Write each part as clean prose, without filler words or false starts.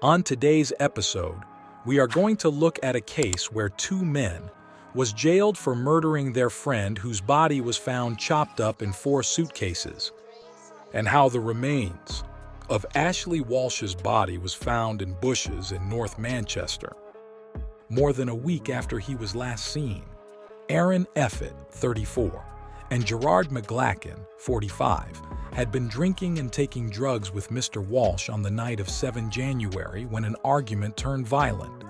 On today's episode, we are going to look at a case where two men was jailed for murdering their friend whose body was found chopped up in 4 suitcases, and how the remains of Ashley Walsh's body was found in bushes in North Manchester, more than a week after he was last seen. Aaron Evitt, 34, and Gerard McGlacken, 45, had been drinking and taking drugs with Mr. Walsh on the night of 7 January when an argument turned violent.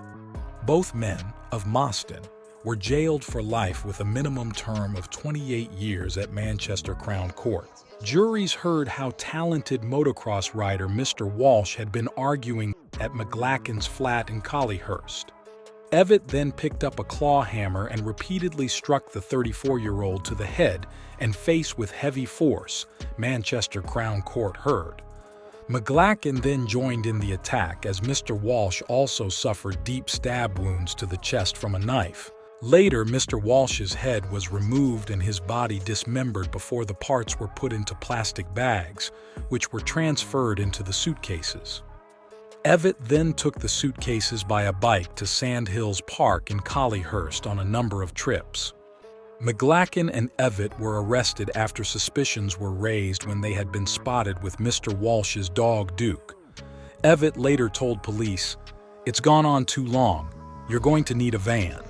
Both men of Moston were jailed for life with a minimum term of 28 years at Manchester Crown Court. Juries heard how talented motocross rider Mr. Walsh had been arguing at McGlacken's flat in Collyhurst. Evitt then picked up a claw hammer and repeatedly struck the 34-year-old to the head and face with heavy force, Manchester Crown Court heard. McGlacken then joined in the attack as Mr. Walsh also suffered deep stab wounds to the chest from a knife. Later, Mr. Walsh's head was removed and his body dismembered before the parts were put into plastic bags, which were transferred into the suitcases. Evitt then took the suitcases by a bike to Sandhills Park in Collyhurst on a number of trips. McGlacken and Evitt were arrested after suspicions were raised when they had been spotted with Mr. Walsh's dog Duke. Evitt later told police, "It's gone on too long. You're going to need a van.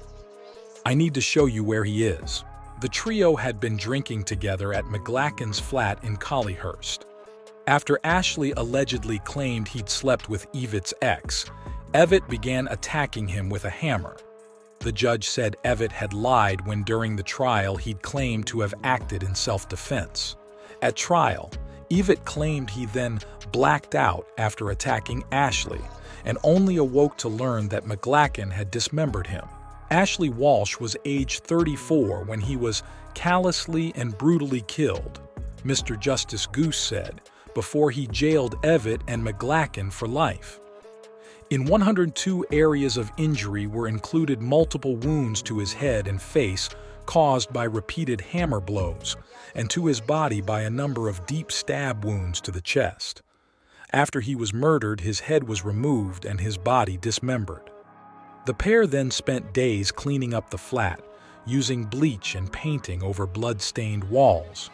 I need to show you where he is." The trio had been drinking together at McGlacken's flat in Collyhurst. After Ashley allegedly claimed he'd slept with Evitt's ex, Evitt began attacking him with a hammer. The judge said Evitt had lied when during the trial he'd claimed to have acted in self-defense. At trial, Evitt claimed he then blacked out after attacking Ashley and only awoke to learn that McGlacken had dismembered him. Ashley Walsh was age 34 when he was callously and brutally killed, Mr. Justice Goose said, before he jailed Evitt and McGlacken for life. In 102 areas of injury were included multiple wounds to his head and face caused by repeated hammer blows, and to his body by a number of deep stab wounds to the chest. After he was murdered, his head was removed and his body dismembered. The pair then spent days cleaning up the flat, using bleach and painting over blood-stained walls.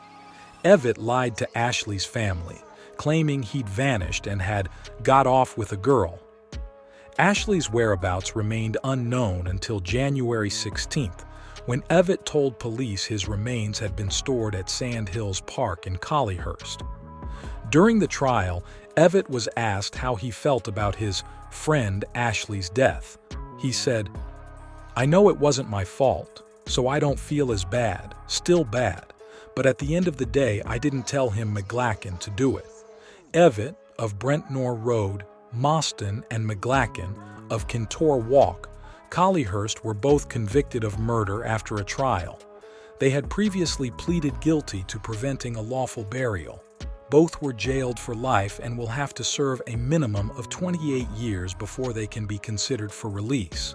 Evitt lied to Ashley's family, claiming he'd vanished and had got off with a girl. Ashley's whereabouts remained unknown until January 16th, when Evitt told police his remains had been stored at Sandhills Park in Collyhurst. During the trial, Evitt was asked how he felt about his friend Ashley's death. He said, "I know it wasn't my fault, so I don't feel as bad, still bad, but at the end of the day I didn't tell him McGlacken to do it." Evitt of Brentnor Road, Moston, and McGlacken of Kintore Walk, Collyhurst were both convicted of murder after a trial. They had previously pleaded guilty to preventing a lawful burial. Both were jailed for life and will have to serve a minimum of 28 years before they can be considered for release.